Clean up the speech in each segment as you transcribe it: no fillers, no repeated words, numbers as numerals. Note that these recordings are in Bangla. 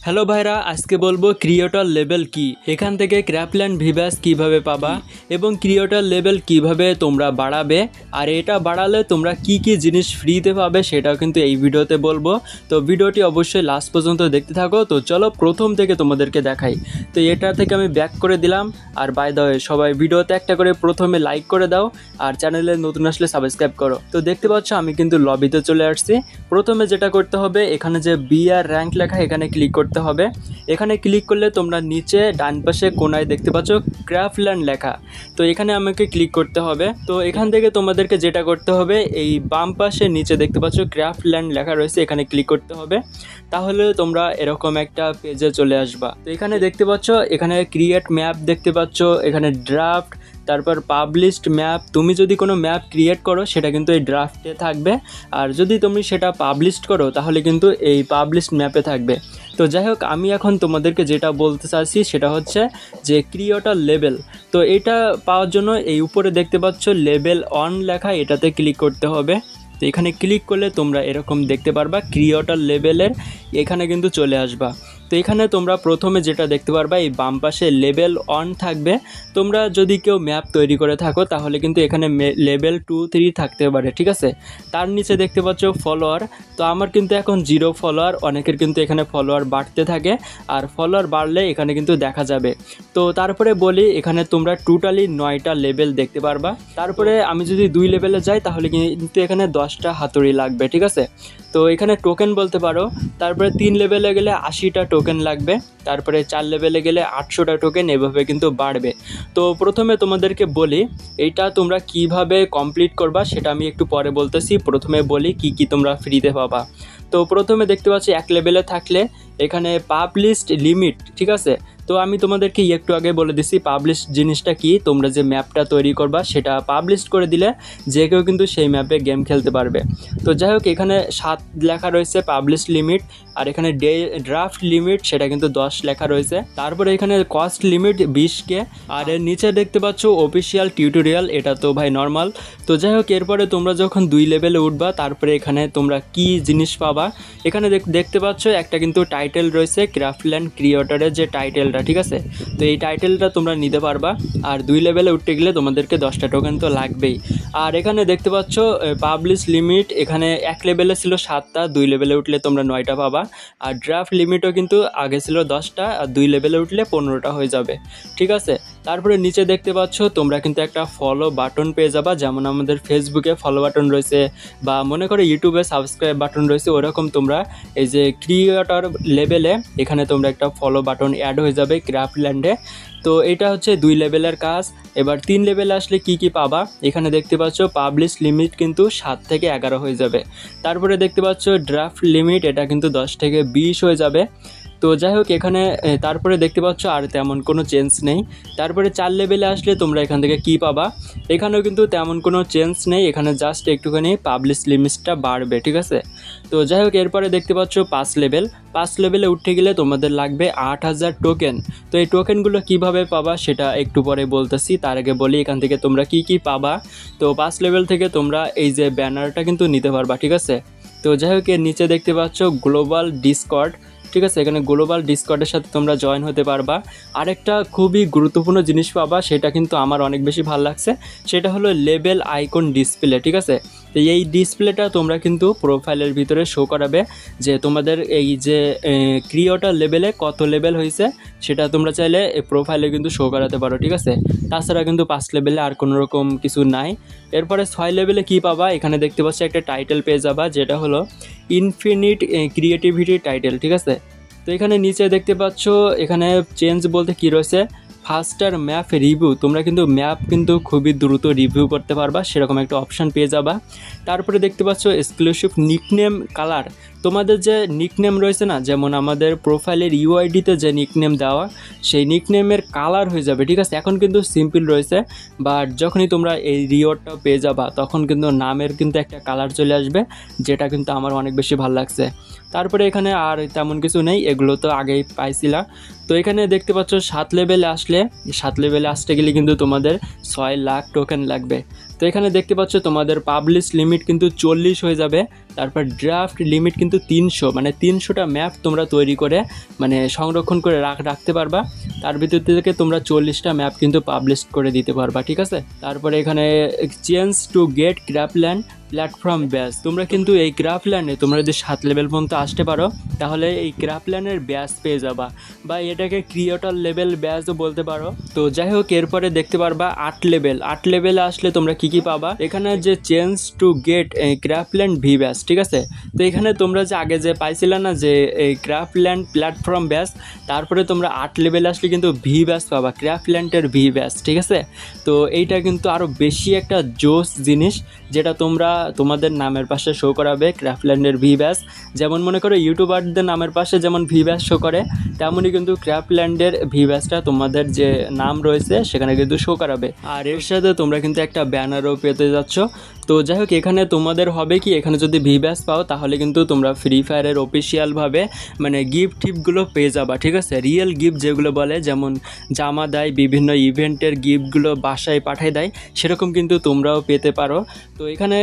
হ্যালো ভাইরা, আজকে বলবো ক্রিয়েটর লেভেল কি, এখান থেকে ক্র্যাপল্যান্ড ভিভাস কিভাবে পাবা এবং ক্রিয়েটর লেভেল কিভাবে তোমরা বাড়াবে, আর এটা বাড়ালে তোমরা কি কি জিনিস ফ্রিতে পাবে সেটাও কিন্তু এই ভিডিওতে বলবো। তো ভিডিওটি অবশ্যই লাস্ট পর্যন্ত দেখতে থাকো। তো চলো প্রথম থেকে তোমাদেরকে দেখাই। তো এটা থেকে আমি ব্যাক করে দিলাম। আর বাই দ্য ওয়ে, সবাই ভিডিওতে একটা করে প্রথমে লাইক করে দাও আর চ্যানেলে নতুন আসলে সাবস্ক্রাইব করো। তো দেখতে পাচ্ছ আমি কিন্তু লবিতে চলে আসছি। প্রথমে যেটা করতে হবে, এখানে যে বিআর র্যাঙ্ক লেখা এখানে ক্লিক করতে হবে। এখানে ক্লিক করলে তোমরা নিচে ডান পাশে কোনায় দেখতে পাচ্ছ ক্র্যাফল্যান্ড লেখা। তো এখানে আমাকে ক্লিক করতে হবে। তো এখান থেকে তোমাদেরকে যেটা করতে হবে, এই বাম পাশে নিচে দেখতে পাচ্ছ ক্র্যাফল্যান্ড লেখা রয়েছে, এখানে ক্লিক করতে হবে। তাহলে তোমরা এরকম একটা পেজে চলে আসবা। তো এখানে দেখতে পাচ্ছ, এখানে ক্রিয়েট ম্যাপ দেখতে পাচ্ছ, এখানে ড্রাফট, তারপর পাবলিশড ম্যাপ। তুমি যদি কোনো ম্যাপ ক্রিয়েট করো সেটা কিন্তু এই ড্রাফটে থাকবে, আর যদি তুমি সেটা পাবলিশড করো তাহলে কিন্তু এই পাবলিশড ম্যাপে থাকবে। তো যাই হোক, আমি এখন তোমাদেরকে যেটা বলতে চাচ্ছি সেটা হচ্ছে যে ক্রিয়েটর লেভেল। তো এটা পাওয়ার জন্য এই উপরে দেখতে পাচ্ছ লেভেল 1 লেখা, এটাতে ক্লিক করতে হবে। তো এখানে ক্লিক করলে তোমরা এরকম দেখতে পারবা ক্রিয়েটর লেভেলের, এখানে কিন্তু চলে আসবা। তো এখানে তোমরা প্রথমে যেটা দেখতে পারবা, এই বাম পাশে লেভেল 1 থাকবে। তোমরা যদি কেউ ম্যাপ তৈরি করে থাকো তাহলে কিন্তু এখানে লেভেল 2, 3 থাকতে পারে, ঠিক আছে। তার নিচে দেখতে পাচ্ছ ফলোয়ার। তো আমার কিন্তু এখন 0 ফলোয়ার, অনেকের কিন্তু এখানে ফলোয়ার বাড়তে থাকে, আর ফলোয়ার বাড়লে এখানে কিন্তু দেখা যাবে। তো তারপরে বলি, এখানে তোমরা টোটালি 9টা লেভেল দেখতে পারবা। তারপরে আমি যদি 2 লেভেলে যাই তাহলে কিন্তু এখানে 10টা হাতুড়ি লাগবে, ঠিক আছে। তো এখানে টোকেন বলতে পারো। তারপরে 3 লেভেলে গেলে 80টা টোকেন লাগবে, তারপরে 4 লেভেলে গেলে 800টা টোকেন, এভাবে কিন্তু বাড়বে। তো প্রথমে তোমাদেরকে বলি এইটা তোমরা কিভাবে কমপ্লিট করবা সেটা আমি একটু পরে বলতেছি। প্রথমে বলি কি কি তোমরা ফ্রিতে পাবা। তো প্রথমে দেখতে পাচ্ছি 1 লেভেলে থাকলে এখানে পাবলিশড লিমিট, ঠিক আছে। তো আমি তোমাদেরকে একটু আগে বলে দিছি পাবলিশ জিনিসটা কি। তোমরা যে ম্যাপটা তৈরি করবা সেটা পাবলিশ করে দিলে যে কেউ কিন্তু সেই ম্যাপে গেম খেলতে পারবে। তো যাই হোক, এখানে 7 লেখা রয়েছে পাবলিশ লিমিট, আর এখানে ড্রাফট লিমিট সেটা কিন্তু 10 লেখা রয়েছে। তারপরে এখানে কস্ট লিমিট 20K, আর এর নিচে দেখতে পাচ্ছ অফিসিয়াল টিউটোরিয়াল, এটা তো ভাই নর্মাল। তো যাই হোক, এরপরে তোমরা যখন 2 লেভেলে উঠবা তারপরে এখানে তোমরা কি জিনিস পাবা। এখানে দেখতে পাচ্ছ একটা কিন্তু টাইটেল রয়েছে, ক্র্যাফল্যান্ড ক্রিয়েটরের যে টাইটেলটা, ঠিক আছে। তো এই টাইটেলটা তোমরা নিতে পারবা। আর 2 লেভেলে উঠতে গেলে তোমাদেরকে 10টা টোকেন তো লাগবেই। আর এখানে দেখতে পাচ্ছ পাবলিশ লিমিট, এখানে 1 লেভেলে ছিল 7টা, 2 লেভেলে উঠলে তোমরা 9টা পাবা। আর ড্রাফট লিমিটও কিন্তু আগে ছিল 10টা, আর 2 লেভেলে উঠলে 15টা হয়ে যাবে, ঠিক আছে। তারপরে নিচে দেখতে পাচ্ছ তোমরা কিন্তু একটা ফলো বাটন পেয়ে যাবা, যেমন আমাদের ফেসবুকে ফলো বাটন রয়েছে, বা মনে করো ইউটিউবে সাবস্ক্রাইব বাটন রয়েছে, ওরকম তোমরা এই যে ক্রিয়েটর লেভেলে এখানে তোমরা একটা ফলো বাটন অ্যাড হয়ে যাবে ক্র্যাফল্যান্ডে। তো এটা হচ্ছে 2 লেভেলের কাজ। এবার 3 লেভেলে আসলে কি কি পাবা, এখানে দেখতে পাচ্ছ পাবলিশ লিমিট কিন্তু 7 থেকে 11 হয়ে যাবে। তারপরে দেখতে পাচ্ছ ড্রাফট লিমিট, এটা কিন্তু 10 থেকে 20 হয়ে যাবে। তো যাই হোক, এখানে তারপরে দেখতে পাচ্ছ আর তেমন কোনো চেঞ্জ নেই। তারপরে 4 লেভেলে আসলে তোমরা এখান থেকে কি পাবা, এখানেও কিন্তু তেমন কোনো চেঞ্জ নেই, এখানে জাস্ট একটুখানি পাবলিশ লিমিটটা বাড়বে, ঠিক আছে। তো যাই হোক, এরপরে দেখতে পাচ্ছ 5 লেভেলে উঠতে গেলে তোমাদের লাগবে 8000 টোকেন। তো এই টোকেনগুলো কিভাবে পাবা সেটা একটু পরে বলতেছি, তার আগে বলি এখান থেকে তোমরা কি কি পাবা। তো 5 লেভেল থেকে তোমরা এই যে ব্যানারটা কিন্তু নিতে পারবা, ঠিক আছে। তো যাই হোক, এর নিচে দেখতে পাচ্ছ গ্লোবাল ডিসকর্ড, ঠিক আছে। এখানে গ্লোবাল ডিসকর্ডের সাথে তোমরা জয়েন হতে পারবা। আরেকটা খুবই গুরুত্বপূর্ণ জিনিস পাবা, সেটা কিন্তু আমার অনেক বেশি ভালো লাগছে, সেটা হলো লেভেল আইকন ডিসপ্লে, ঠিক আছে। তো এই ডিসপ্লেটা তোমরা কিন্তু প্রোফাইলের ভিতরে শো করাবে যে তোমাদের এই যে ক্রিয়েটর লেভেলে কত লেভেল হয়েছে, সেটা তোমরা চাইলে প্রোফাইলে কিন্তু শো করাতে পারো, ঠিক আছে। তাছাড়া কিন্তু 5 লেভেলে আর কোনো রকম কিছু নাই। এরপরে 6 লেভেলে কি পাবা, এখানে দেখতে পাচ্ছ একটা টাইটেল পেয়ে যাবা, যেটা হলো ইনফিনিট ক্রিয়েটিভিটি টাইটেল, ঠিক আছে। তো এখানে নিচে দেখতে পাচ্ছ এখানে চেঞ্জ বলতে কি রয়েছে, ফাস্টার ম্যাপ রিভিউ, তোমরা কিন্তু ম্যাপ কিন্তু খুবই দ্রুত রিভিউ করতে পারবা, সেরকম একটা অপশান পেয়ে যাবা। তারপরে দেখতে পাচ্ছ এক্সক্লুসিভ নিকনেম কালার, তোমাদের যে নিকনেম রয়েছে না, যেমন আমাদের প্রোফাইলের ইউআইডিতে যে নিকনেম দেওয়া, সেই নিকনেমের কালার হয়ে যাবে, ঠিক আছে। এখন কিন্তু সিম্পল রয়েছে, বাট যখনই তোমরা এই রিওয়ার্ডটা পেয়ে যাবা তখন কিন্তু নামের কিন্তু একটা কালার চলে আসবে, যেটা কিন্তু আমার অনেক বেশি ভালো লাগছে। তারপরে এখানে আর তেমন কিছু নেই, এগুলো তো আগেই পাইছিলাম। তো এখানে দেখতে পাচ্ছ 7 লেভেলে আসতে গেলে কিন্তু তোমাদের 6 লাখ টোকেন লাগবে। তো এখানে দেখতে পাচ্ছ তোমাদের পাবলিশ লিমিট কিন্তু 40 হয়ে যাবে। তারপর ড্রাফট লিমিট কিন্তু 300, মানে 300টা ম্যাপ তোমরা তৈরি করে মানে সংরক্ষণ করে রাখতে পারবা। তার ভিতর থেকে তোমরা 40টা ম্যাপ কিন্তু পাবলিশ করে দিতে পারবা, ঠিক আছে। তারপরে এখানে চেঞ্জ টু গেট ক্র্যাপল্যান্ড প্ল্যাটফর্ম ব্যাচ, তোমরা কিন্তু এই ক্র্যাপল্যান্ডে তোমরা যদি 7 লেভেল পর্যন্ত আসতে পারো তাহলে এই ক্র্যাপল্যান্ডের ব্যাচ পেয়ে যাবা, বা এটাকে ক্রিয়েটর লেভেল ব্যাচও বলতে পারো। তো যাই হোক, এরপরে দেখতে পারবা 8 লেভেলে আসলে তোমরা কি পাবা। এখানে যে চেঞ্জ টু গেট ক্র্যাপল্যান্ড ভি ব্যাচ, ঠিক আছে। তো এখানে তোমরা যে আগে যে পাইছিলে না যে এই ক্র্যাপল্যান্ড প্ল্যাটফর্ম ব্যাচ, তারপরে তোমরা 8 লেভেলে আসলে কিন্তু ভি ব্যাচ পাবা, ক্র্যাপল্যান্ডের ভি ব্যাচ, ঠিক আছে। তো এইটা কিন্তু আরও বেশি একটা জোস জিনিস, যেটা তোমরা তোমাদের নামের পাশে শো করাবে ক্র্যাপল্যান্ডের ভি ব্যাচ। যেমন মনে করো ইউটিউবারদের নামের পাশে যেমন ভি ব্যাচ শো করে, তেমনই কিন্তু ক্র্যাপল্যান্ডের ভি ব্যাচটা তোমাদের যে নাম রয়েছে সেখানে কিন্তু শো করাবে। আর এর সাথে তোমরা কিন্তু একটা ব্যানারও পেতে যাচ্ছ। তো যাই হোক, এখানে তোমাদের হবে কি, এখানে যদি ভি ব্যাচ পাও তাহলে কিন্তু তোমরা ফ্রি ফায়ারের অফিসিয়ালভাবে মানে গিফটগুলো পেয়ে যাবা, ঠিক আছে। রিয়েল গিফট যেগুলো বলে, যেমন জামা দেয়, বিভিন্ন ইভেন্টের গিফটগুলো বাসায় পাঠিয়ে দেয়, সেরকম কিন্তু তোমরাও পেতে পারো। তো এখানে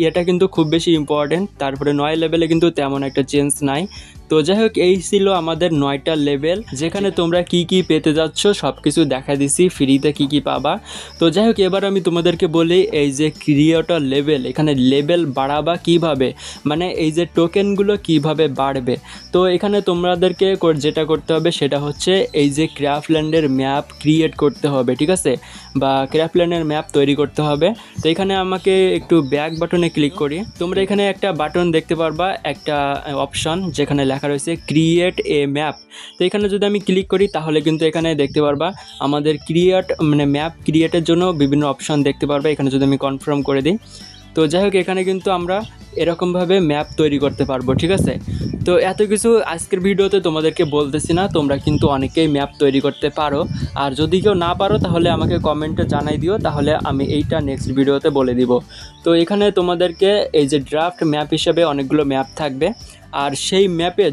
এটা কিন্তু খুব বেশি ইম্পর্টেন্ট। তারপরে 9 লেভেলে কিন্তু তেমন একটা চেঞ্জ নাই। তো যাই হোক, এই ছিল আমাদের 9টা লেভেল, যেখানে তোমরা কি কি পেতে যাচ্ছ সব কিছু দেখা দিছি, ফ্রিতে কি কি পাবা। তো যাই হোক, এবার আমি তোমাদেরকে বলি এই যে ক্রিয়েটর লেভেল, এখানে লেভেল বাড়াবা কিভাবে, মানে এই যে টোকেনগুলো কিভাবে বাড়বে। তো এখানে তোমাদেরকে যেটা করতে হবে সেটা হচ্ছে এই যে ক্র্যাপল্যান্ডের ম্যাপ ক্রিয়েট করতে হবে, ঠিক আছে, বা ক্র্যাপল্যান্ডের ম্যাপ তৈরি করতে হবে। তো এখানে আমাকে একটু ব্যাক বাটনে ক্লিক করি। তোমরা এখানে একটা বাটন দেখতে পারবা, একটা অপশন যেখানে লেখা রয়েছে ক্রিয়েট এ ম্যাপ। তো এখানে যদি আমি ক্লিক করি তাহলে কিন্তু এখানে দেখতে পারবা আমাদের ম্যাপ ক্রিয়েটের জন্য বিভিন্ন অপশন দেখতে পারবা। এখানে যদি আমি কনফার্ম করে দিই, তো যাই হোক, এখানে কিন্তু আমরা এরকমভাবে ম্যাপ তৈরি করতে পারবো, ঠিক আছে। তো এত কিছু আজকের ভিডিওতে তোমাদেরকে বলতেছি না, তোমরা কিন্তু অনেকেই ম্যাপ তৈরি করতে পারো। আর যদি কেউ না পারো তাহলে আমাকে কমেন্টে জানাই দিও, তাহলে আমি এইটা নেক্সট ভিডিওতে বলে দিব। তো এখানে তোমাদেরকে এই যে ড্রাফট ম্যাপ হিসেবে অনেকগুলো ম্যাপ থাকবে, আর সেই ম্যাপে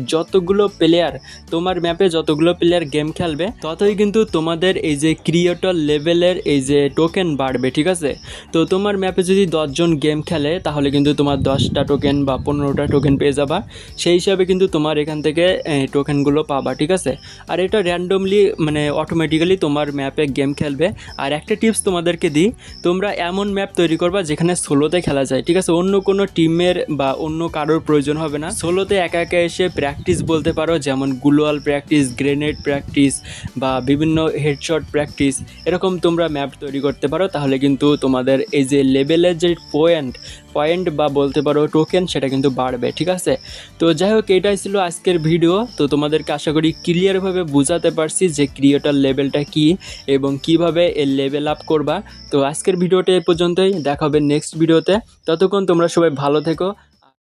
তোমার ম্যাপে যতগুলো প্লেয়ার গেম খেলবে ততই কিন্তু তোমাদের এই যে ক্রিয়েটর লেভেলের এই যে টোকেন বাড়বে, ঠিক আছে। তো তোমার ম্যাপে যদি 10 জন গেম খেলে তাহলে কিন্তু তোমার 10টা টোকেন বা 15টা টোকেন পেয়ে যাবা। সেই হিসাবে কিন্তু তোমার এখান থেকে টোকেনগুলো পাবা, ঠিক আছে। আর এটা র্যান্ডমলি মানে অটোমেটিক্যালি তোমার ম্যাপে গেম খেলবে। আর একটা টিপস তোমাদেরকে দিই, তোমরা এমন ম্যাপ তৈরি করবা যেখানে সোলোতে খেলা যায়, ঠিক আছে। অন্য কোনো টিমের বা অন্য কারোর প্রয়োজন হবে না। সোলোতে একা একা এসে প্র্যাকটিস বলতে পারো, যেমন গ্লোয়াল প্র্যাকটিস, গ্রেনেড প্র্যাকটিস বা বিভিন্ন হেডশট প্র্যাকটিস, এরকম তোমরা ম্যাপ তৈরি করতে পারো। তাহলে কিন্তু তোমাদের এই যে লেভেলের যে পয়েন্ট বা বলতে পারো টোকেন, সেটা কিন্তু বাড়বে, ঠিক আছে। তো যাই হোক, এটাই ছিল আজকের ভিডিও। তো তোমাদেরকে আশা করি ক্লিয়ারভাবে বোঝাতে পারছি যে ক্রিয়েটর লেভেলটা কি এবং কিভাবে এর লেভেল আপ করবা। তো আজকের ভিডিওটা এই পর্যন্তই, দেখা হবে নেক্সট ভিডিওতে। ততক্ষণ তোমরা সবাই ভালো থেকো,